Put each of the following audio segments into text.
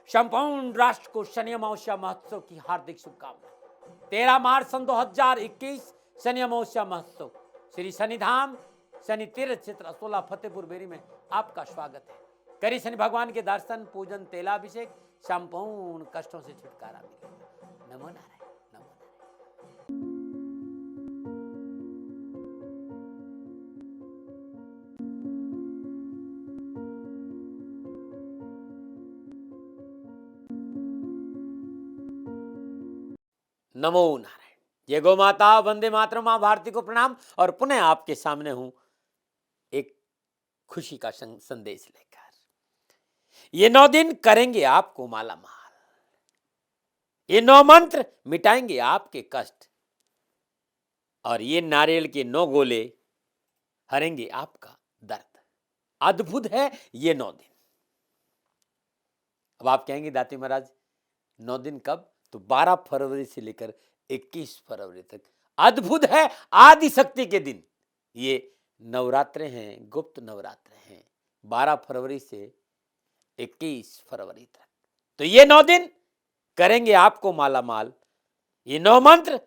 संपूर्ण राष्ट्र को शनि अमावस्या महोत्सव की हार्दिक शुभकामनाएं। 13 मार्च सन 2021 शनि अमावस्या महोत्सव श्री शनिधाम शनि तीर्थ क्षेत्र असोला फतेहपुर बेरी में आपका स्वागत है। करी शनि भगवान के दर्शन, पूजन, तेलाभिषेक, संपूर्ण कष्टों से छुटकारा मिलेगा। नमो नारायण, नमो नारायण। नमो नारायण। जय गौ माता, वंदे मातरम, मां भारती को प्रणाम। और पुनः आपके सामने हूं एक खुशी का संदेश लेकर। ये 9 दिन करेंगे आपको माला माल। ये 9 मंत्र मिटाएंगे आपके कष्ट और ये नारियल के 9 गोले हरेंगे आपका दर्द। अद्भुत है ये 9 दिन। अब आप कहेंगे दाती महाराज 9 दिन कब? तो 12 फरवरी से लेकर 21 फरवरी तक अद्भुत है। आदि शक्ति के दिन ये नवरात्रे हैं, गुप्त नवरात्रे हैं, 12 फरवरी से 21 फरवरी तक। तो ये 9 दिन करेंगे आपको माला माल। ये 9 मंत्र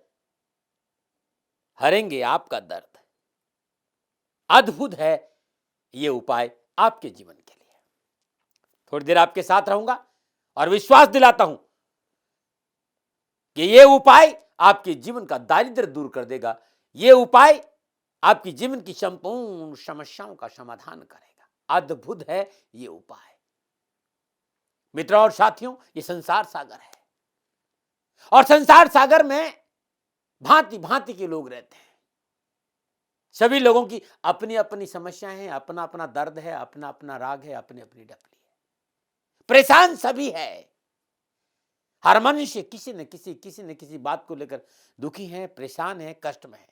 हरेंगे आपका दर्द। अद्भुत है ये उपाय आपके जीवन के लिए। थोड़ी देर आपके साथ रहूंगा और विश्वास दिलाता हूं कि ये उपाय आपके जीवन का दारिद्र्य दूर कर देगा। ये उपाय आपके जीवन की संपूर्ण समस्याओं का समाधान करेगा। अद्भुत है ये उपाय। मित्रों और साथियों, ये संसार सागर है और संसार सागर में भांति भांति के लोग रहते हैं। सभी लोगों की अपनी अपनी समस्याएं हैं, अपना अपना दर्द है, अपना अपना राग है, अपनी अपनी डपली है। परेशान सभी है। हर मनुष्य किसी न किसी बात को लेकर दुखी है, परेशान है, कष्ट में है।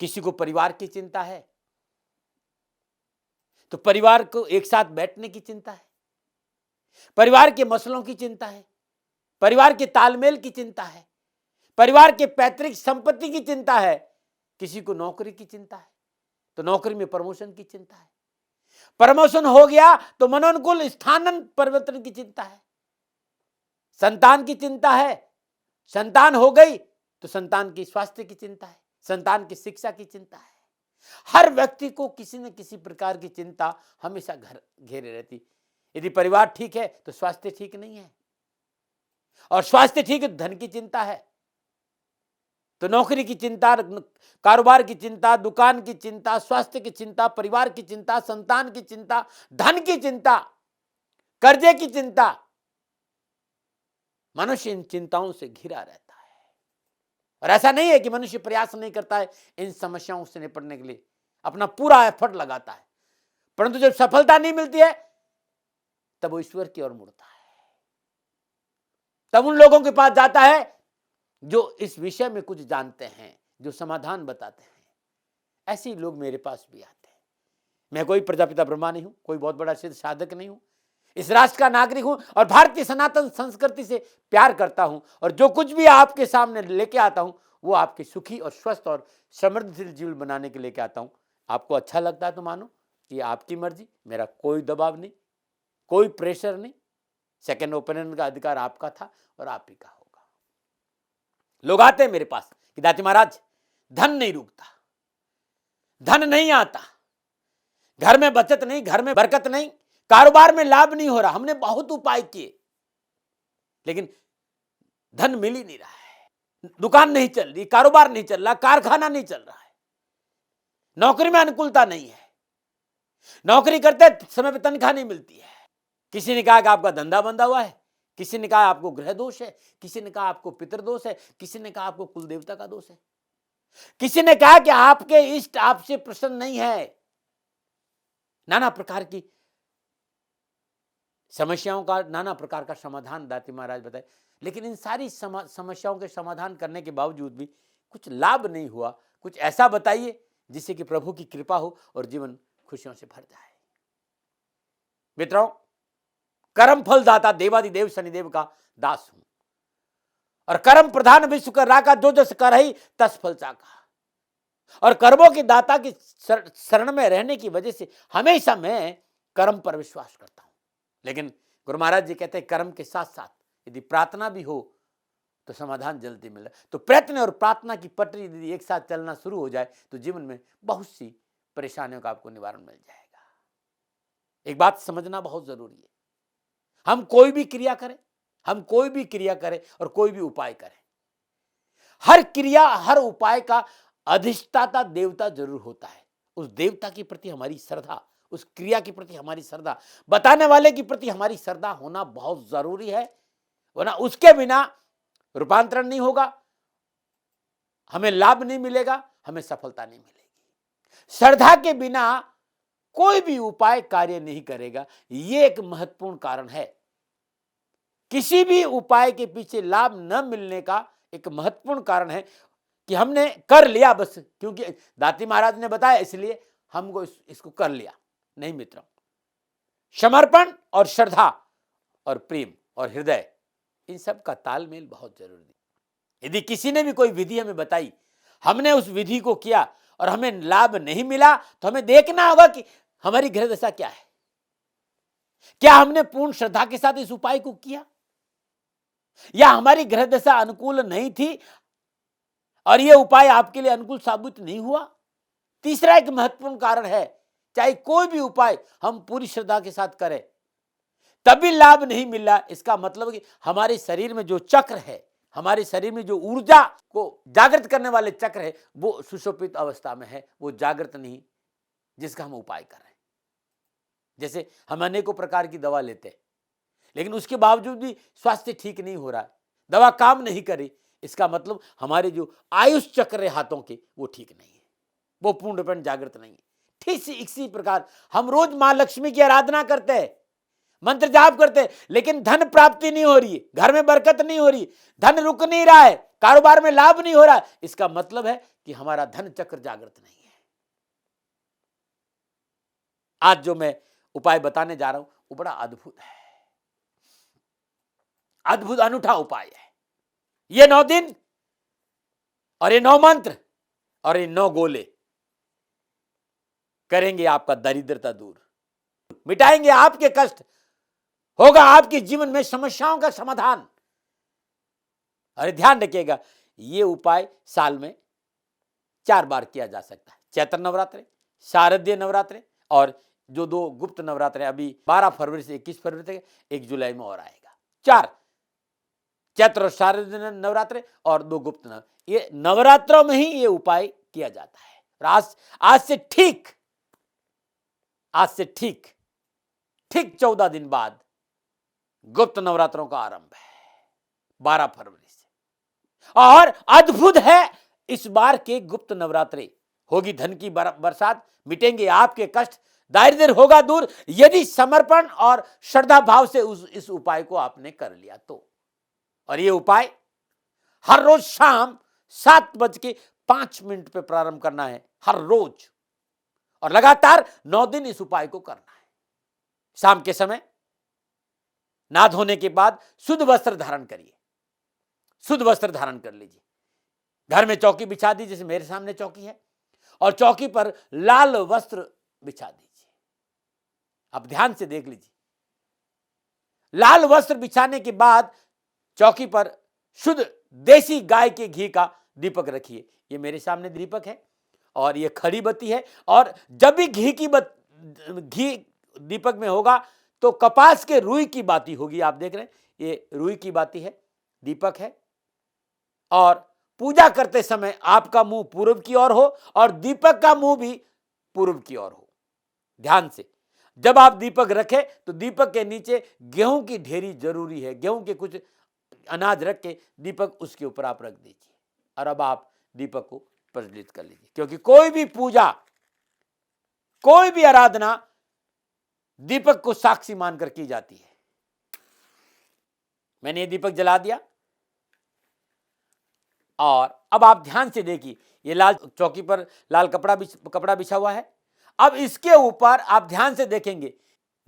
किसी को परिवार की चिंता है तो परिवार को एक साथ बैठने की चिंता है, परिवार के मसलों की चिंता है, परिवार के तालमेल की चिंता है, परिवार के पैतृक संपत्ति की चिंता है। किसी को नौकरी की चिंता है तो नौकरी में प्रमोशन की चिंता है, प्रमोशन हो गया तो मनोनुकूल स्थान परिवर्तन की चिंता है, संतान की चिंता है, संतान हो गई तो संतान की स्वास्थ्य की चिंता है, संतान की शिक्षा की चिंता है। हर व्यक्ति को किसी न किसी प्रकार की चिंता हमेशा घर घेरे रहती। यदि परिवार ठीक है तो स्वास्थ्य ठीक नहीं है, और स्वास्थ्य ठीक है तो धन की चिंता है, तो नौकरी की चिंता, कारोबार की चिंता, दुकान की चिंता, स्वास्थ्य की चिंता, परिवार की चिंता, संतान की चिंता, धन की चिंता, कर्जे की चिंता। मनुष्य इन चिंताओं से घिरा रहता है। और ऐसा नहीं है कि मनुष्य प्रयास नहीं करता है इन समस्याओं से निपटने के लिए, अपना पूरा एफर्ट लगाता है, परंतु जब सफलता नहीं मिलती है तब वो ईश्वर की ओर मुड़ता है। तब उन लोगों के पास जाता है जो इस विषय में कुछ जानते हैं, जो समाधान बताते हैं। ऐसे ही लोग मेरे पास भी आते हैं। मैं कोई प्रजापिता ब्रह्मा नहीं हूं, कोई बहुत बड़ा सिद्ध साधक नहीं हूं, इस राष्ट्र का नागरिक हूं और भारतीय सनातन संस्कृति से प्यार करता हूं। और जो कुछ भी आपके सामने लेके आता हूं वो आपके सुखी और स्वस्थ और समृद्धशील जीवन बनाने के लेके आता हूं। आपको अच्छा लगता है तो मानो कि आपकी मर्जी, मेरा कोई दबाव नहीं, कोई प्रेशर नहीं। सेकंड ओपिनियन का अधिकार आपका था और आप ही का होगा। लोग आते हैं मेरे पास कि दाती महाराज धन नहीं रुकता, धन नहीं आता, घर में बचत नहीं, घर में बरकत नहीं, कारोबार में लाभ नहीं हो रहा। हमने बहुत उपाय किए लेकिन धन मिल ही नहीं रहा है, दुकान नहीं चल रही, कारोबार नहीं चल रहा, कारखाना नहीं चल रहा है, नौकरी में अनुकूलता नहीं है, नौकरी करते समय पर तनख्वाह नहीं मिलती है। किसी ने कहा कि आपका धंधा बंधा हुआ है, किसी ने कहा आपको ग्रह दोष है, किसी ने कहा आपको पितृदोष है, किसी ने कहा आपको कुल देवता का दोष है, किसी ने कहा कि आपके इष्ट आपसे प्रसन्न नहीं है। नाना प्रकार की समस्याओं का नाना प्रकार का समाधान दाती महाराज बताए, लेकिन इन सारी समस्याओं के समाधान करने के बावजूद भी कुछ लाभ नहीं हुआ। कुछ ऐसा बताइए जिससे कि प्रभु की कृपा हो और जीवन खुशियों से भर जाए। मित्रों, कर्म फल दाता देवादिदेव शनिदेव का दास हूं और कर्म प्रधान विश्व कर राका, जो जस कर ही तस फल चाका। और कर्मों के दाता की शरण में रहने की वजह से हमेशा मैं कर्म पर विश्वास करता हूं। लेकिन गुरु महाराज जी कहते हैं कर्म के साथ साथ यदि प्रार्थना भी हो तो समाधान जल्दी मिले। तो प्रयत्न और प्रार्थना की पटरी यदि एक साथ चलना शुरू हो जाए तो जीवन में बहुत सी परेशानियों का आपको निवारण मिल जाएगा। एक बात समझना बहुत जरूरी है, हम कोई भी क्रिया करें, हम कोई भी क्रिया करें और कोई भी उपाय करें, हर क्रिया हर उपाय का अधिष्ठाता देवता जरूर होता है। उस देवता के प्रति हमारी श्रद्धा, उस क्रिया के प्रति हमारी श्रद्धा, बताने वाले के प्रति हमारी श्रद्धा होना बहुत जरूरी है, वरना उसके बिना रूपांतरण नहीं होगा, हमें लाभ नहीं मिलेगा, हमें सफलता नहीं मिलेगी। श्रद्धा के बिना कोई भी उपाय कार्य नहीं करेगा। यह एक महत्वपूर्ण कारण है। किसी भी उपाय के पीछे लाभ न मिलने का एक महत्वपूर्ण कारण है कि हमने कर लिया बस, क्योंकि दाती महाराज ने बताया इसलिए हमको इसको कर लिया। नहीं मित्रों, समर्पण और श्रद्धा और प्रेम और हृदय, इन सब का तालमेल बहुत जरूरी है। यदि किसी ने भी कोई विधि हमें बताई, हमने उस विधि को किया और हमें लाभ नहीं मिला, तो हमें देखना होगा कि हमारी ग्रह दशा क्या है। क्या हमने पूर्ण श्रद्धा के साथ इस उपाय को किया, या हमारी ग्रह दशा अनुकूल नहीं थी और यह उपाय आपके लिए अनुकूल साबित नहीं हुआ। तीसरा एक महत्वपूर्ण कारण है, चाहे कोई भी उपाय हम पूरी श्रद्धा के साथ करें तभी लाभ नहीं मिल रहा, इसका मतलब कि हमारे शरीर में जो चक्र है, हमारे शरीर में जो ऊर्जा को जागृत करने वाले चक्र है, वो सुषुप्त अवस्था में है, वो जागृत नहीं, जिसका हम उपाय कर रहे हैं। जैसे हम अनेकों प्रकार की दवा लेते हैं, लेकिन उसके बावजूद भी स्वास्थ्य ठीक नहीं हो रहा है, दवा काम नहीं करी, इसका मतलब हमारे जो आयुष चक्र है हाथों के, वो ठीक नहीं है, वो पूर्ण रूप में जागृत नहीं है। ठीक इसी प्रकार हम रोज मां लक्ष्मी की आराधना करते हैं, मंत्र जाप करते हैं, लेकिन धन प्राप्ति नहीं हो रही है, घर में बरकत नहीं हो रही, धन रुक नहीं रहा है, कारोबार में लाभ नहीं हो रहा, इसका मतलब है कि हमारा धन चक्र जागृत नहीं है। आज जो मैं उपाय बताने जा रहा हूं वो बड़ा अद्भुत है, अद्भुत अनूठा उपाय है। ये 9 दिन और ये 9 मंत्र और ये 9 गोले करेंगे आपका दरिद्रता दूर, मिटाएंगे आपके कष्ट, होगा आपके जीवन में समस्याओं का समाधान। और ध्यान रखिएगा, ये उपाय साल में 4 बार किया जा सकता है, चैत्र नवरात्रि, शारदीय नवरात्रि और जो 2 गुप्त नवरात्रि अभी 12 फरवरी से 21 फरवरी तक, 1 जुलाई में और आएगा। 4 चैत्र और शारदीय नवरात्रि और 2 गुप्त नवरात्रि, ये नवरात्रों में ही ये उपाय किया जाता है। आज से ठीक 14 दिन बाद गुप्त नवरात्रों का आरंभ है, 12 फरवरी से। और अद्भुत है, इस बार के गुप्त नवरात्रि होगी धन की बरसात, मिटेंगे आपके कष्ट, दारिद्र्य होगा दूर, यदि समर्पण और श्रद्धा भाव से इस उपाय को आपने कर लिया तो। और ये उपाय हर रोज शाम 7:05 पे प्रारंभ करना है, हर रोज, और लगातार 9 दिन इस उपाय को करना है। शाम के समय नहा धोने के बाद शुद्ध वस्त्र धारण करिए, शुद्ध वस्त्र धारण कर लीजिए, घर में चौकी बिछा दीजिए, जैसे मेरे सामने चौकी है, और चौकी पर लाल वस्त्र बिछा दीजिए। आप ध्यान से देख लीजिए, लाल वस्त्र बिछाने के बाद चौकी पर शुद्ध देसी गाय के घी का दीपक रखिए। ये मेरे सामने दीपक है और ये खड़ी बत्ती है, और जब भी घी दीपक में होगा तो कपास के रुई की बाती होगी। आप देख रहे हैं, ये रुई की बाती है, दीपक है, और पूजा करते समय आपका मुंह पूर्व की ओर हो और दीपक का मुंह भी पूर्व की ओर हो। ध्यान से जब आप दीपक रखें तो दीपक के नीचे गेहूं की ढेरी जरूरी है, गेहूं के कुछ अनाज रख के दीपक उसके ऊपर आप रख दीजिए, और अब आप दीपक को प्रज्वलित कर लीजिए, क्योंकि कोई भी पूजा, कोई भी आराधना दीपक को साक्षी मानकर की जाती है। मैंने ये दीपक जला दिया, और अब आप ध्यान से देखिए, ये लाल चौकी पर लाल कपड़ा बिछा हुआ है। अब इसके ऊपर आप ध्यान से देखेंगे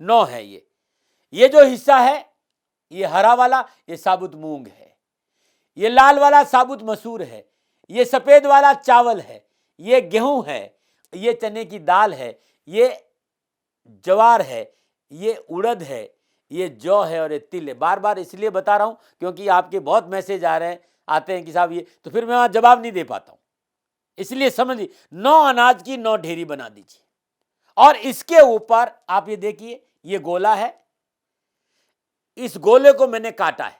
9 है, ये जो हिस्सा है, ये हरा वाला ये साबुत मूंग है, ये लाल वाला साबुत मसूर है, ये सफेद वाला चावल है, ये गेहूं है, ये चने की दाल है, ये ज्वार है, ये उड़द है, ये जौ है और ये तिल है। बार बार इसलिए बता रहा हूं क्योंकि आपके बहुत मैसेज आ रहे हैं, आते हैं कि साहब ये, तो फिर मैं वहां जवाब नहीं दे पाता हूं। इसलिए समझ लीजिए 9 अनाज की 9 ढेरी बना दीजिए। और इसके ऊपर आप ये देखिए, ये गोला है, इस गोले को मैंने काटा है,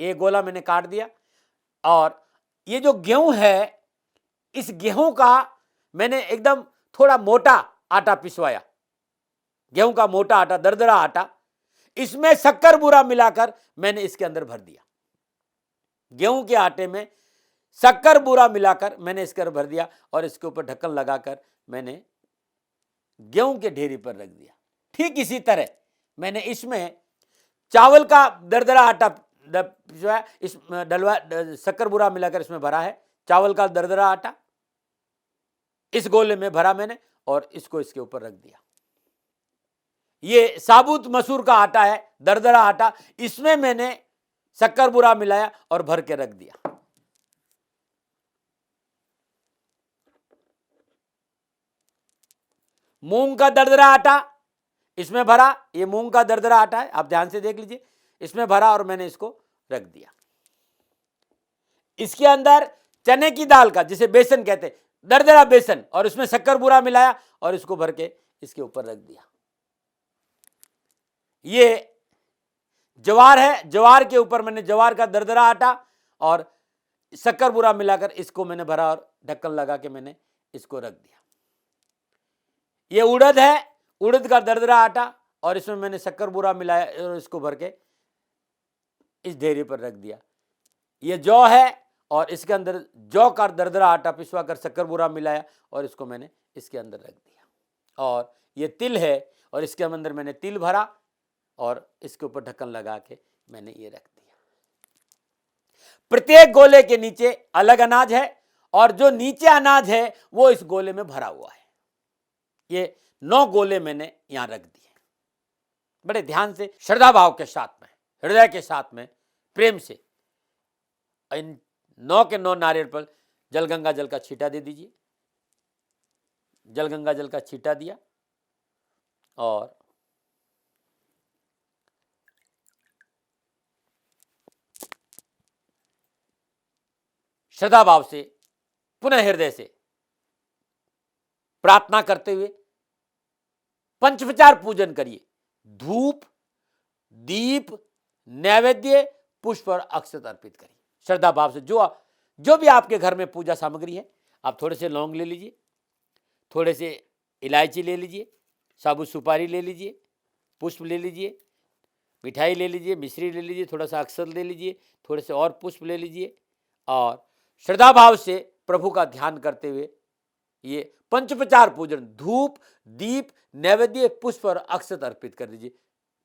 ये गोला मैंने काट दिया। और ये जो गेहूं है, इस गेहूं का मैंने एकदम थोड़ा मोटा आटा पिसवाया, गेहूं का मोटा आटा, दरदरा आटा, इसमें शक्कर बूरा मिलाकर मैंने इसके अंदर भर दिया। गेहूं के आटे में शक्कर बूरा मिलाकर मैंने इसके अंदर भर दिया और इसके ऊपर ढक्कन लगाकर मैंने गेहूं के ढेरी पर रख दिया। ठीक इसी तरह मैंने इसमें चावल का दरदरा आटा जो है, इस डलवा शक्कर बूरा मिलाकर इसमें भरा है, चावल का दरदरा आटा इस गोले में भरा मैंने और इसको इसके ऊपर रख दिया। ये साबुत मसूर का आटा है, दरदरा आटा, इसमें मैंने शक्कर बूरा मिलाया और भर के रख दिया। मूंग का दरदरा आटा इसमें भरा, ये मूंग का दरदरा आटा है, आप ध्यान से देख लीजिए, इसमें भरा और मैंने इसको रख दिया। इसके अंदर चने की दाल का, जिसे बेसन कहते हैं, दरदरा बेसन, और इसमें शक्कर बूरा मिलाया और इसको भर के इसके ऊपर रख दिया। ये ज्वार है, ज्वार के ऊपर मैंने ज्वार का दरदरा आटा और शक्कर बूरा मिलाकर इसको मैंने भरा और ढक्कन लगा के मैंने इसको रख दिया। ये उड़द है, उड़द का दरदरा आटा और इसमें मैंने शक्कर बूरा मिलाया और इसको भर के इस ढेरी पर रख दिया। ये जौ है और इसके अंदर जौ का दरदरा आटा पिसवा कर शक्कर बूरा मिलाया और इसको मैंने इसके अंदर रख दिया। और ये तिल है और इसके अंदर मैंने तिल भरा और इसके ऊपर ढक्कन लगा के मैंने ये रख दिया। प्रत्येक गोले के नीचे अलग अनाज है और जो नीचे अनाज है वो इस गोले में भरा हुआ है। ये 9 गोले मैंने यहां रख दिए। बड़े ध्यान से, श्रद्धा भाव के साथ में, हृदय के साथ में, प्रेम से इन 9 के 9 नारियल पर जलगंगा जल का छींटा दे दीजिए। जलगंगा जल का छींटा दिया और श्रद्धा भाव से पुनः हृदय से प्रार्थना करते हुए पंचोपचार पूजन करिए। धूप, दीप, नैवेद्य, पुष्प और अक्षत अर्पित करिए श्रद्धा भाव से। जो भी आपके घर में पूजा सामग्री है, आप थोड़े से लौंग ले लीजिए, थोड़े से इलायची ले लीजिए, साबुत सुपारी ले लीजिए, पुष्प ले लीजिए, मिठाई ले लीजिए, मिश्री ले लीजिए, थोड़ा सा अक्षत ले लीजिए, थोड़े से और पुष्प ले लीजिए और श्रद्धा भाव से प्रभु का ध्यान करते हुए ये पंचोपचार पूजन, धूप, दीप, नैवेद्य, पुष्प और अक्षत अर्पित कर दीजिए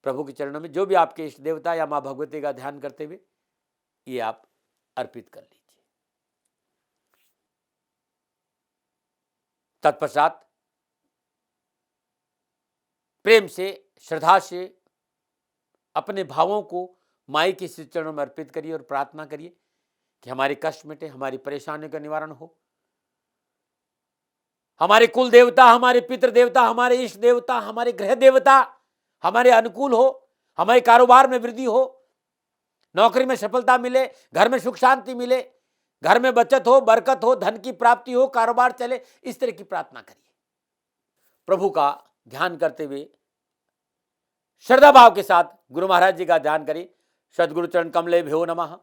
प्रभु के चरणों में। जो भी आपके इष्ट देवता या मां भगवती का ध्यान करते हुए ये आप अर्पित कर लीजिए। तत्पश्चात प्रेम से, श्रद्धा से अपने भावों को माई के श्री चरणों में अर्पित करिए और प्रार्थना करिए कि हमारे कष्ट मिटे, हमारी परेशानियों का निवारण हो, हमारे कुल देवता, हमारे पितृ देवता, हमारे इष्ट देवता, हमारे गृह देवता हमारे अनुकूल हो, हमारे कारोबार में वृद्धि हो, नौकरी में सफलता मिले, घर में सुख शांति मिले, घर में बचत हो, बरकत हो, धन की प्राप्ति हो, कारोबार चले, इस तरह की प्रार्थना करिए। प्रभु का ध्यान करते हुए श्रद्धा भाव के साथ गुरु महाराज जी का ध्यान करिए। सदगुरु चरण कमले भ्यो नमः,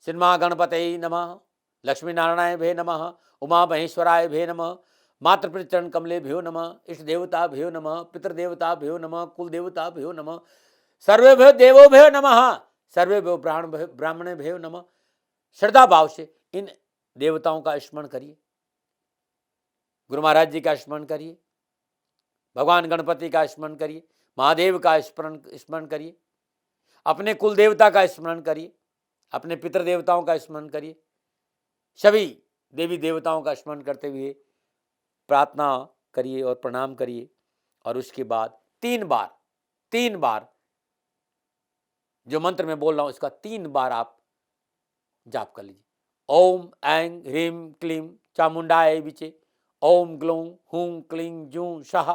सिन्मा गणपतये नमः, लक्ष्मी नारायण भे नमः, उमा महेश्वराय भे नमः, मातृ चरण कमले भ्यो नमः, इष्ट देवता भ्यो नमः, पितृदेवता भ्यो नमः, कुल देवता भ्यो नमः, सर्वे भ्यो देवो भ्यो नमः, सर्वे भ्यो ब्राह्मणे भ्यो नमः। श्रद्धा भाव से इन देवताओं का स्मरण करिए, गुरु महाराज जी का स्मरण करिए, भगवान गणपति का स्मरण करिए, महादेव का स्मरण करिए, अपने कुल देवता का स्मरण करिए, अपने पितृ देवताओं का स्मरण करिए, सभी देवी देवताओं का स्मरण करते हुए प्रार्थना करिए और प्रणाम करिए। और उसके बाद 3 बार जो मंत्र मैं बोल रहा हूं इसका 3 बार आप जाप कर लीजिए। ओम ऐं ह्रीं क्लीं चामुंडाय विचे, ओम ग्लौं हूं क्लीं जूं शाह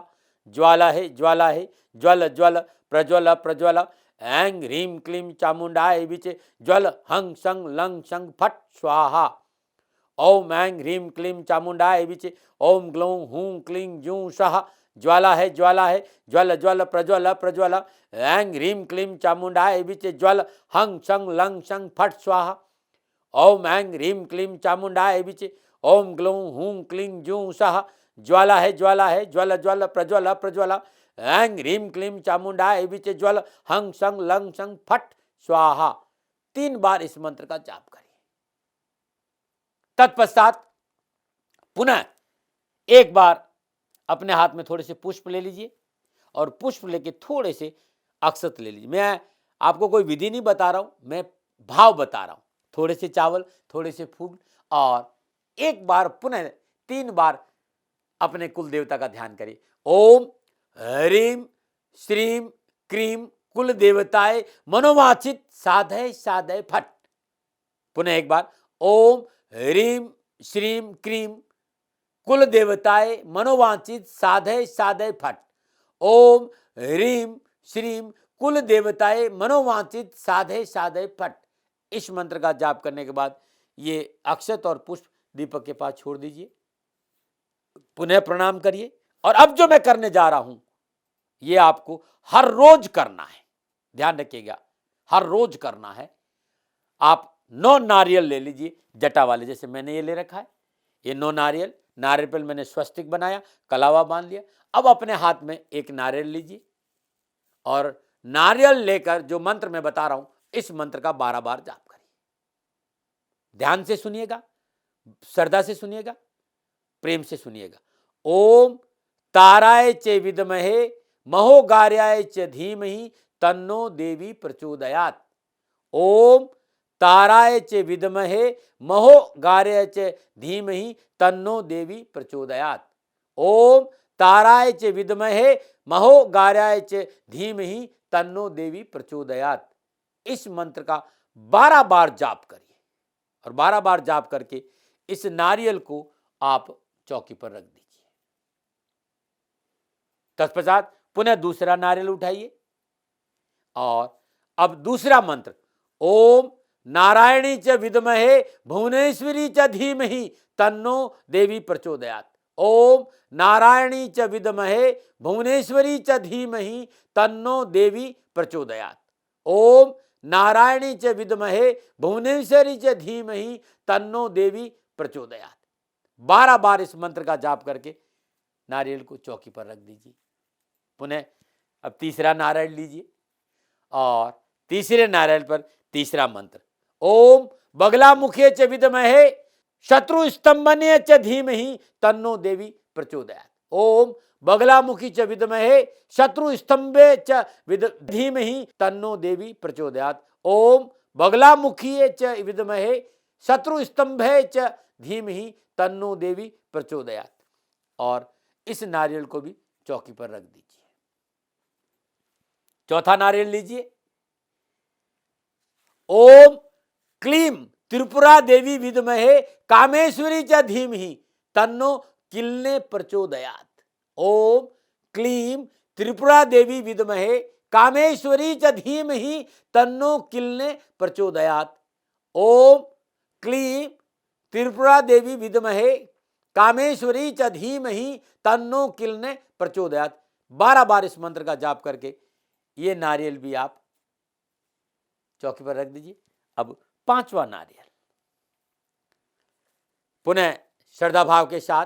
ज्वाला है ज्वाला है, ज्वल ज्वल प्रज्वल प्रज्वल, ऐं ह्रीं क्लीं चामुंडाय विचे ज्वल हं सं लं शं फट स्वाहा। ओम ऐं ह्रीं क्लीं चामुंडाय विचे ओम ग्लौं हूं क्लीं जूं सः ज्वाला है ज्वल ज्वल प्रज्वल प्रज्वल, ऐं ह्रीं क्लीं चामुंडाय विचे ज्वल हं सं लं शं फट स्वाहा। ओम ऐं ह्रीं क्लीं चामुंडाय विचे ओम ग्लौं हूं क्लीं जूं सः ज्वाला है ज्वल ज्वल प्रज्वल प्रज्वल, ऐं ह्रीं क्लीं चामुंडाय विचे ज्वल हं सं लं शं फट स्वाहा। 3 बार इस मंत्र का जाप करिए। तत्पश्चात पुनः एक बार अपने हाथ में थोड़े से पुष्प ले लीजिए और पुष्प लेके थोड़े से अक्षत ले लीजिए। मैं आपको कोई विधि नहीं बता रहा हूं, मैं भाव बता रहा हूं। थोड़े से चावल, थोड़े से फूल, और एक बार पुनः 3 बार अपने कुल देवता का ध्यान करिए। ओम ह्रीं श्रीं क्रीं कुल देवताय मनोवांछित साधय साधय फट। पुनः एक बार ओम ह्रीं श्रीं क्रीं कुल देवताय मनोवांछित साधय साधय फट। ओम ह्रीं श्रीं कुल देवताय मनोवांछित साधय साधय फट। इस मंत्र का जाप करने के बाद ये अक्षत और पुष्प दीपक के पास छोड़ दीजिए, पुनः प्रणाम करिए। और अब जो मैं करने जा रहा हूं ये आपको हर रोज करना है, ध्यान रखिएगा, हर रोज करना है। आप 9 नारियल ले लीजिए जटा वाले, जैसे मैंने ये ले रखा है, ये 9 नारियल। नारियल पर मैंने स्वस्तिक बनाया, कलावा बांध लिया। अब अपने हाथ में एक नारियल लीजिए और नारियल लेकर जो मंत्र मैं बता रहा हूं इस मंत्र का 12 बार जाप करिए। ध्यान से सुनिएगा, श्रद्धा से सुनिएगा, प्रेम से सुनिएगा। ओम ताराय च विद्महे महोगार्याय च धीमहि तन्नो देवी प्रचोदयात्। ओम ताराय च विद्महे महोगार्याय च धीमहि तन्नो देवी प्रचोदयात्। ओम ताराय च विद्महे महोगार्याय च धीमहि तन्नो देवी प्रचोदयात्। इस मंत्र का 12 बार जाप करिए और 12 बार जाप करके इस नारियल को आप चौकी पर रख दीजिए। तत्पश्चात पुनः दूसरा नारियल उठाइए और अब दूसरा मंत्र ओम नारायणी च विद्महे भुवनेश्वरी च धीमहि तन्नो देवी प्रचोदयात्। ओम नारायणी च विद्महे भुवनेश्वरी च धीमहि तन्नो देवी प्रचोदयात्। ओम नारायणी च विद्महे भुवनेश्वरी च धीमहि तन्नो देवी प्रचोदयात्। 12 बार इस मंत्र का जाप करके नारियल को चौकी पर रख दीजिए। पुनः अब तीसरा नारियल लीजिए और तीसरे नारियल पर तीसरा मंत्र ओम बगलामुखे च विद्महे शत्रु स्तंभने च धीमहि तन्नो देवी प्रचोदयात्। ओम बगलामुखी च विद्महे शत्रु स्तंभे च धीमहि तन्नो देवी प्रचोदयात्। ओम बगलामुखी च विद्महे शत्रु स्तंभे च धीमहि तन्नो देवी प्रचोदयात्। और इस नारियल को भी चौकी पर रख दीजिए। चौथा नारियल लीजिए। ओम क्लीं त्रिपुरा देवी विद्महे कामेश्वरी च धीमहि तन्नो किल्ने प्रचोदयात्। ओम क्लीं त्रिपुरा देवी विद्महे कामेश्वरी च धीमहि तन्नो किल्ने प्रचोदयात्। ओम क्लीं त्रिपुरा देवी विद्महे कामेश्वरी च धीमहि तन्नो किल्ने प्रचोदयात्। 12 बार इस मंत्र का जाप करके ये नारियल भी आप चौकी पर रख दीजिए। अब 5वां नारियल पुनः श्रद्धा भाव के साथ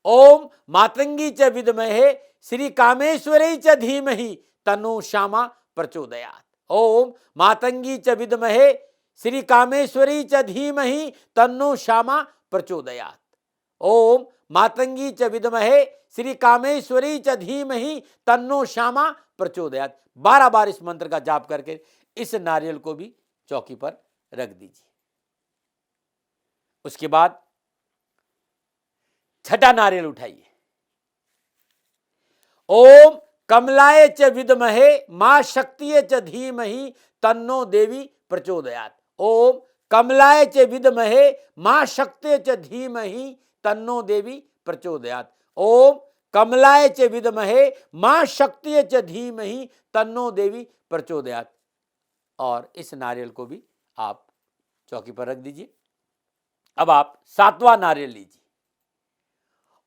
ओम मातंगी च विद्महे श्री कामेश्वरी च धीमहि तन्नो श्यामा प्रचोदयात्। ओम मातंगी च विद्महे श्री कामेश्वरी च धीमहि तन्नो श्यामा प्रचोदयात्। ओम मातंगी च विद्महे श्री कामेश्वरी च धीमहि तन्नो श्यामा प्रचोदयात्। 12 बार इस मंत्र का जाप करके इस नारियल को भी चौकी पर रख दीजिए। उसके बाद छठा नारियल उठाइए। ओम कमलाय च विद्महे मां शक्तिये च धीमहि तन्नो देवी प्रचोदयात्। ओम कमलाय च विद्महे मां शक्तिये च धीमहि तन्नो देवी प्रचोदयात्। ओम कमलाय च विद्महे मां शक्ति च धीमहि तन्नो देवी प्रचोदयात्। और इस नारियल को भी आप चौकी पर रख दीजिए। अब आप 7वां नारियल लीजिए।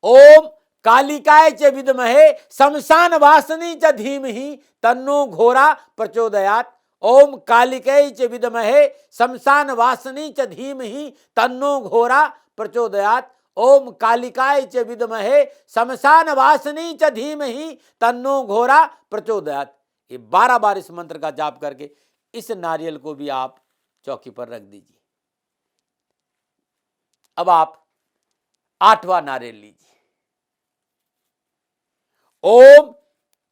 ओम कालिकाय च विद्महे शमशान वासनी च धीमहि तन्नो घोरा प्रचोदयात्। ओम कालिकाय च विद्महे शमशान वासनी च धीमहि तन्नो घोरा प्रचोदयात्। ओम कालिकाय च विद्महे शमशान वासनी च धीमहि तन्नो घोरा प्रचोदयात्। ये 12 बार इस मंत्र का जाप करके इस नारियल को भी आप चौकी पर रख दीजिए। अब आप 8वां नारियल लीजिए। ओम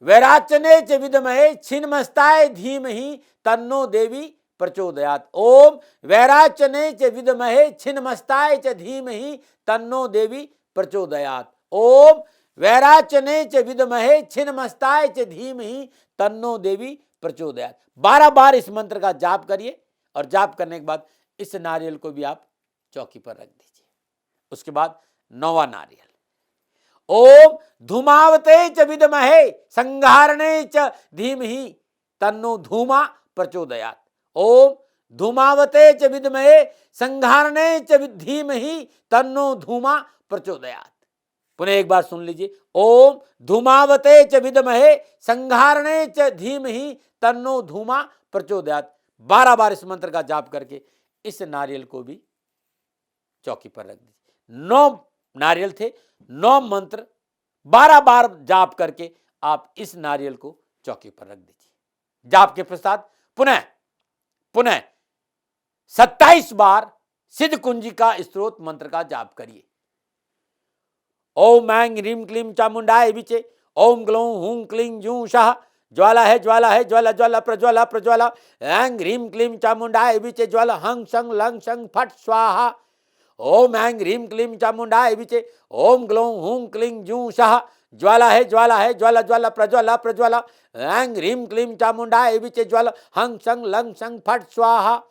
वैराचने च विद्महे छिन्नमस्ताय धीमहि तन्नो देवी प्रचोदयात्। ओम वैराचने च विद्महे छिन्नमस्ताय च धीमहि तन्नो देवी प्रचोदयात्। ओम वैराचने च विद्महे छिन्नमस्ताय च धीमहि तन्नो देवी प्रचोदयात्। 12 बार इस मंत्र का जाप करिए और जाप करने के बाद इस नारियल को भी आप चौकी पर रख दीजिए। उसके बाद 9वां नारियल। ओम धूमावते च विद्महे संघारणे च धीमहि तन्नो धूमा प्रचोदयात्। ओम धूमावते च विद्महे संघारणे च धीमहि तन्नो धूमा प्रचोदयात्। पुनः एक बार सुन लीजिए। ओम धूमावते च विद्महे संघारणे च धीमहि तन्नो धूमा प्रचोदयात्। 12 बार इस मंत्र का जाप करके इस नारियल को भी चौकी पर रख दीजिए। 9 नारियल थे, 9 मंत्र 12 बार जाप करके आप इस नारियल को चौकी पर रख दीजिए। जाप के पश्चात पुनः 27 बार सिद्ध कुंजी का स्त्रोत मंत्र का जाप करिए। ओम ऐं ह्रीं क्लीं चामुंडाय विचे ओम ग्लौं हूं क्लीं जूं शाह। ज्वाला है ज्वाला ज्वाला प्रज्वाला प्रज्वाला। ऐं ह्रीं क्लीं चामुंडाय विचे ज्वाला हंग शंग लंग शंग फट स्वाहा। ओम ऐं ह्रीं क्लीं चामुंडाय विचे ओम ग्लौं हूं क्लीं जूं शाह। ज्वाला है ज्वाला ज्वाला प्रज्वाला प्रज्वाला। ऐं ह्रीं क्लीं चामुंडाय विचे ज्वाला हंग शंग लंग शंग फट स्वाहा।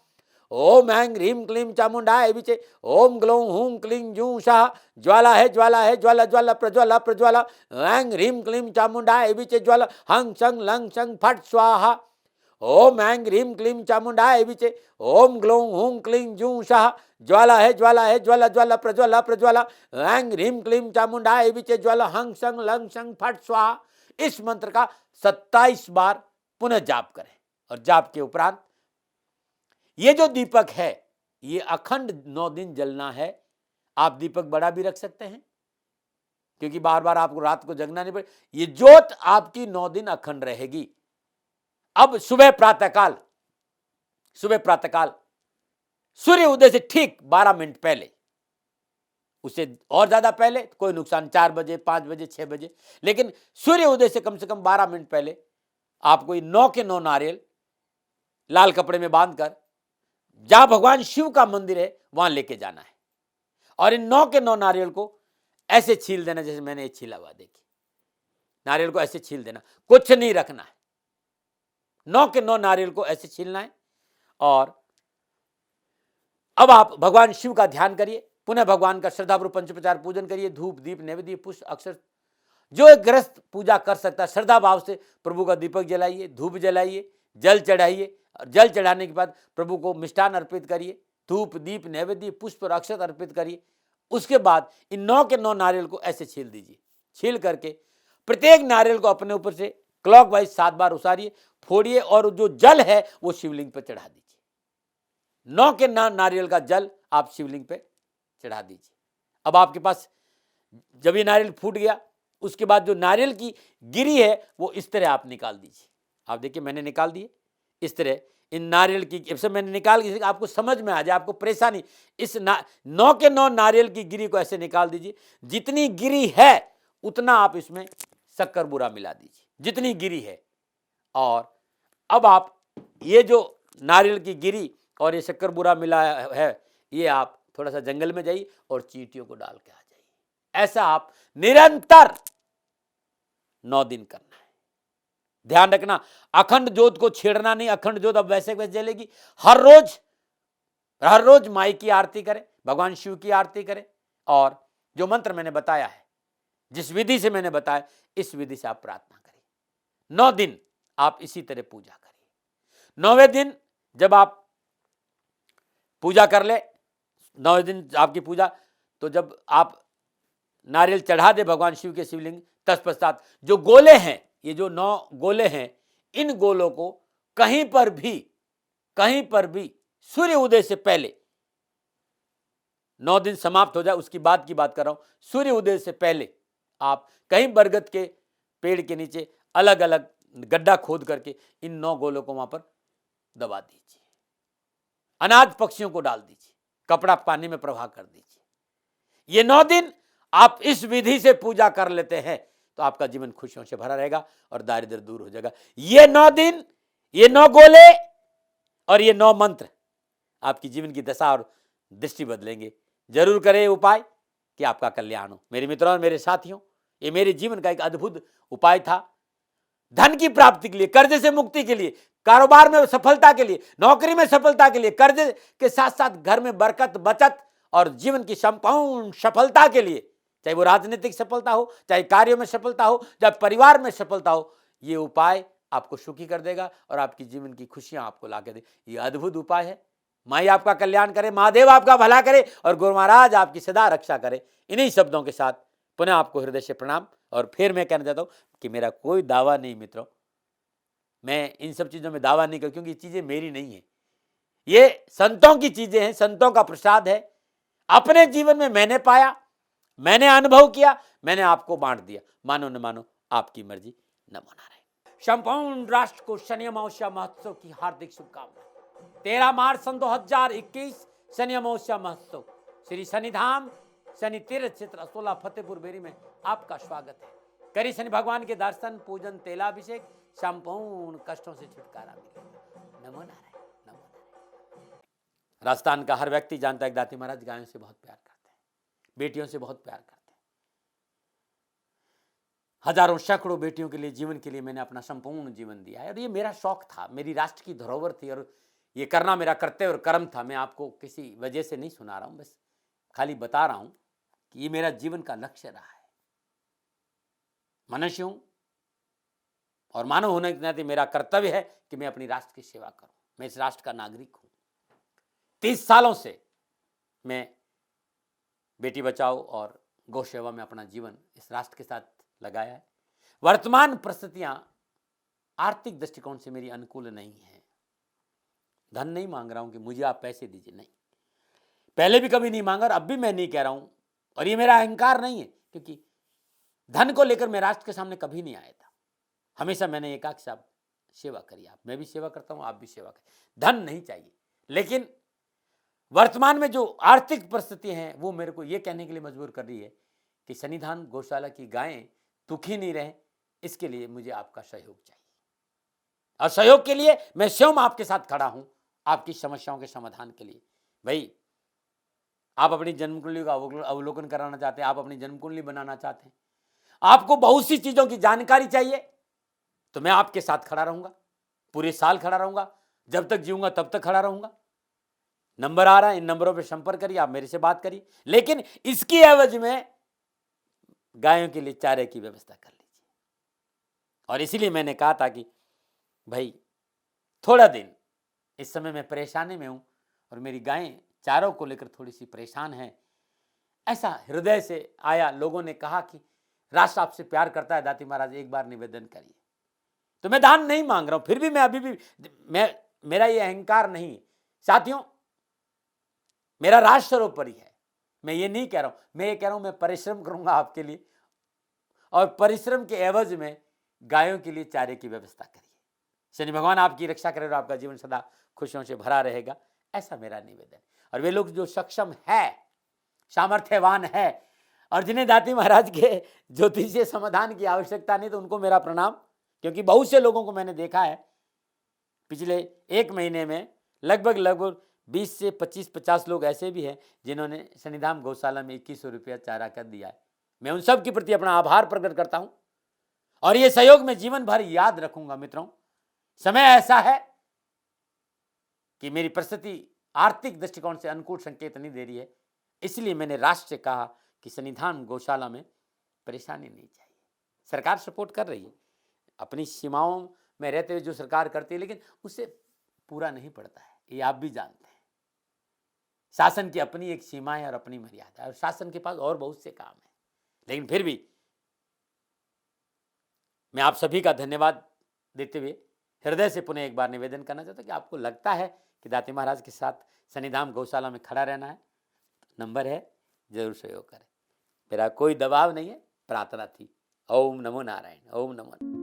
ओम ऐं ह्रीं क्लीं चामुंडाय विचे ओम ग्लौं हूं क्लीं जूं शाह। ज्वाला है ज्वाला ज्वाला प्रज्वाला प्रज्वाला। ऐं ह्रीं क्लीं चामुंडाय विचे ज्वाला हंग शंग लंग शंग फट स्वाहा। ओम ऐं ह्रीं क्लीं चामुंडाय विचे ओम ग्लौं हूं क्लीं जूं शाह। ज्वाला है ज्वाला ज्वाला प्रज्वाला प्रज्वाला। ऐं ह्रीं क्लीं चामुंडाय विचे ज्वाला हंग शंग लंग शंग फट स्वाहा। इस मंत्र का 27 बार पुनः जाप करें। और जाप के उपरांत ये जो दीपक है ये अखंड 9 दिन जलना है। आप दीपक बड़ा भी रख सकते हैं क्योंकि बार बार आपको रात को जगना नहीं पड़े। ये ज्योत आपकी 9 दिन अखंड रहेगी। अब सुबह प्रातःकाल सूर्य उदय से ठीक 12 मिनट पहले, उससे और ज्यादा पहले कोई नुकसान, 4 बजे 5 बजे 6 बजे, लेकिन सूर्य उदय से कम 12 मिनट पहले आपको 9 के 9 नारियल लाल कपड़े में बांधकर जहां भगवान शिव का मंदिर है वहां लेके जाना है। और इन 9 के 9 नारियल को ऐसे छील देना जैसे मैंने ये छीला हुआ, देखिए नारियल को ऐसे छील देना, कुछ नहीं रखना है। 9 के 9 नारियल को ऐसे छीलना है। और अब आप भगवान शिव का ध्यान करिए, पुनः भगवान का श्रद्धापूर्वक पंचोपचार पूजन करिए। धूप दीप नैवेद्य पुष्प अक्षर जो एक गृहस्थ पूजा कर सकता है, श्रद्धा भाव से प्रभु का दीपक जलाइए, धूप जलाइए, जल चढ़ाइए। और जल चढ़ाने के बाद प्रभु को मिष्ठान अर्पित करिए, धूप दीप नैवेद्य पुष्प और अक्षत अर्पित करिए। उसके बाद इन 9 के 9 नारियल को ऐसे छील दीजिए। छील करके प्रत्येक नारियल को अपने ऊपर से क्लॉकवाइज 7 बार उसारिए, फोड़िए और जो जल है वो शिवलिंग पर चढ़ा दीजिए। 9 के 9 नारियल का जल आप शिवलिंग पे चढ़ा दीजिए। अब आपके पास जब ये नारियल फूट गया, उसके बाद जो नारियल की गिरी है वो इस तरह आप निकाल दीजिए। आप देखिए मैंने निकाल दिए इस तरह। इन नारियल की जब मैंने निकाल दी, आपको समझ में आ जाए, आपको परेशानी, इस 9 के 9 नारियल की गिरी को ऐसे निकाल दीजिए। जितनी गिरी है उतना आप इसमें शक्कर बूरा मिला दीजिए, जितनी गिरी है। और अब आप ये जो नारियल की गिरी और ये शक्कर बूरा मिला है, ये आप थोड़ा सा जंगल में जाइए और चींटियों को डाल के आ जाइए। ऐसा आप निरंतर 9 दिन करना है। ध्यान रखना, अखंड ज्योत को छेड़ना नहीं। अखंड ज्योत अब वैसे वैसे जलेगी। हर रोज माई की आरती करें, भगवान शिव की आरती करें। और जो मंत्र मैंने बताया है जिस विधि से मैंने बताया, इस विधि से आप प्रार्थना करिए। 9 दिन आप इसी तरह पूजा करिए। 9वें दिन जब आप पूजा कर ले, 9 दिन आपकी पूजा, तो जब आप नारियल चढ़ा दे भगवान शिव के शिवलिंग, तत्पश्चात जो गोले हैं, ये जो 9 गोले हैं, इन गोलों को कहीं पर भी सूर्य उदय से पहले, 9 दिन समाप्त हो जाए उसकी बाद की बात कर रहा हूं, सूर्य उदय से पहले आप कहीं बरगद के पेड़ के नीचे अलग अलग गड्ढा खोद करके इन 9 गोलों को वहां पर दबा दीजिए। अनाज पक्षियों को डाल दीजिए, कपड़ा पानी में प्रवाह कर दीजिए। ये 9 दिन आप इस विधि से पूजा कर लेते हैं तो आपका जीवन खुशियों से भरा रहेगा और दारिद्र्य दूर हो जाएगा। ये 9 दिन, ये 9 गोले और ये 9 मंत्र आपकी जीवन की दशा और दृष्टि बदलेंगे। जरूर करें उपाय कि आपका कल्याण हो। मेरे मित्रों और मेरे साथियों, ये मेरे जीवन का एक अद्भुत उपाय था, धन की प्राप्ति के लिए, कर्ज से मुक्ति के लिए, कारोबार में सफलता के लिए, नौकरी में सफलता के लिए, कर्ज के साथ साथ घर में बरकत, बचत और जीवन की संपूर्ण सफलता के लिए, चाहे वो राजनीतिक सफलता हो, चाहे कार्यों में सफलता हो, चाहे परिवार में सफलता हो, ये उपाय आपको सुखी कर देगा और आपकी जीवन की खुशियां आपको ला के दे। ये अद्भुत उपाय है। माई आपका कल्याण करे, महादेव आपका भला करे और गुरु महाराज आपकी सदा रक्षा करे। इन्हीं शब्दों के साथ पुनः आपको हृदय से प्रणाम। और फिर मैं कहना चाहता हूं कि मेरा कोई दावा नहीं मित्रों, मैं इन सब चीजों में दावा नहीं करूं, क्योंकि ये चीजें मेरी नहीं है, ये संतों की चीजें हैं, संतों का प्रसाद है। अपने जीवन में मैंने पाया, मैंने अनुभव किया, मैंने आपको बांट दिया। मानो न मानो आपकी मर्जी। नमो नारायण। संपूर्ण राष्ट्र को शनि अमावस्या महोत्सव की हार्दिक शुभकामनाएं। 13 मार्च सन 2021 शनि अमावस्या महोत्सव श्री शनिधाम शनि तीर्थ क्षेत्र असोला फतेहपुर बेरी में आपका स्वागत है। करी शनि भगवान के दर्शन, पूजन, तेलाभिषेक, संपूर्ण कष्टों से छुटकारा मिलेगा। नमो नारायण, नमो नारायण। राजस्थान का हर व्यक्ति जानता है दाती महाराज गायों से बहुत प्यार करते हैं, बेटियों से बहुत प्यार करते हैं। हजारों सैकड़ों बेटियों के लिए, जीवन के लिए मैंने अपना संपूर्ण जीवन दिया है और ये मेरा शौक था, मेरी राष्ट्र की धरोहर थी और ये करना मेरा कर्तव्य और कर्म था। मैं आपको किसी वजह से नहीं सुना रहा हूं, बस खाली बता रहा हूं कि ये मेरा जीवन का लक्ष्य रहा है। मनुष्य हूं और मानव होने के नाते मेरा कर्तव्य है कि मैं अपनी राष्ट्र की सेवा करूं। मैं इस राष्ट्र का नागरिक हूं। 30 सालों से मैं बेटी बचाओ और गौ सेवा में अपना जीवन इस राष्ट्र के साथ लगाया है। वर्तमान परिस्थितियां आर्थिक दृष्टिकोण से मेरी अनुकूल नहीं है। धन नहीं मांग रहा हूं कि मुझे आप पैसे दीजिए, नहीं, पहले भी कभी नहीं मांगा और अब भी मैं नहीं कह रहा हूं। और ये मेरा अहंकार नहीं है, क्योंकि धन को लेकर मैं राष्ट्र के सामने कभी नहीं आया था। हमेशा मैंने एक आख साहब सेवा करी, आप, मैं भी सेवा करता हूं, आप भी सेवा करें। धन नहीं चाहिए, लेकिन वर्तमान में जो आर्थिक परिस्थिति है वो मेरे को ये कहने के लिए मजबूर कर रही है कि शनिधाम गौशाला की गायें दुखी नहीं रहे, इसके लिए मुझे आपका सहयोग चाहिए। और सहयोग के लिए मैं स्वयं आपके साथ खड़ा हूं, आपकी समस्याओं के समाधान के लिए। भाई, आप अपनी जन्म कुंडली का अवलोकन कराना चाहते हैं, आप अपनी जन्म कुंडली बनाना चाहते हैं, आपको बहुत सी चीजों की जानकारी चाहिए, तो मैं आपके साथ खड़ा रहूंगा, पूरे साल खड़ा रहूंगा, जब तक जीऊंगा तब तक खड़ा रहूंगा। नंबर आ रहा है, इन नंबरों पर संपर्क करिए, आप मेरे से बात करिए, लेकिन इसकी एवज में गायों के लिए चारे की व्यवस्था कर लीजिए। और इसीलिए मैंने कहा था कि भाई थोड़ा दिन, इस समय मैं परेशानी में हूं और मेरी गायें चारों को लेकर थोड़ी सी परेशान है। ऐसा हृदय से आया, लोगों ने कहा कि राष्ट्र आपसे प्यार करता है दाती महाराज, एक बार निवेदन करिए। तो मैं दान नहीं मांग रहा हूं, फिर भी मैं अभी भी मेरा ये अहंकार नहीं है साथियों, मेरा राष्ट्र सर्वोपरि है। मैं ये नहीं कह रहा हूं, मैं ये कह रहा हूं मैं परिश्रम करूंगा आपके लिए, और परिश्रम के एवज में गायों के लिए चारे की व्यवस्था करिए। शनि भगवान आपकी रक्षा करे और आपका जीवन सदा खुशियों से भरा रहेगा, ऐसा मेरा निवेदन। और वे लोग जो सक्षम है, सामर्थ्यवान है और जिन्हें दाती महाराज के ज्योतिषीय समाधान की आवश्यकता नहीं, तो उनको मेरा प्रणाम। क्योंकि बहुत से लोगों को मैंने देखा है पिछले 1 महीने में, लगभग 20 से 25-50 लोग ऐसे भी हैं जिन्होंने शनिधाम गौशाला में 2100 रुपया चारा कर दिया है। मैं उन सब के प्रति अपना आभार प्रकट करता हूं और ये सहयोग में जीवन भर याद रखूंगा। मित्रों, समय ऐसा है कि मेरी परिस्थिति आर्थिक दृष्टिकोण से अनुकूल संकेत नहीं दे रही है, इसलिए मैंने राष्ट्र से कहा कि शनिधाम गौशाला में परेशानी नहीं चाहिए। सरकार सपोर्ट कर रही है, अपनी सीमाओं में रहते हुए जो सरकार करती है, लेकिन उससे पूरा नहीं पड़ता है, ये आप भी जानते हैं। शासन की अपनी एक सीमा है और अपनी मर्यादा है, और शासन के पास और बहुत से काम है। लेकिन फिर भी मैं आप सभी का धन्यवाद देते हुए हृदय से पुनः एक बार निवेदन करना चाहता हूं कि आपको लगता है कि दाती महाराज के साथ शनिधाम गौशाला में खड़ा रहना है, नंबर है, जरूर सहयोग करें। मेरा कोई दबाव नहीं है, प्रार्थना थी। ओम नमो नारायण। ओम नमो।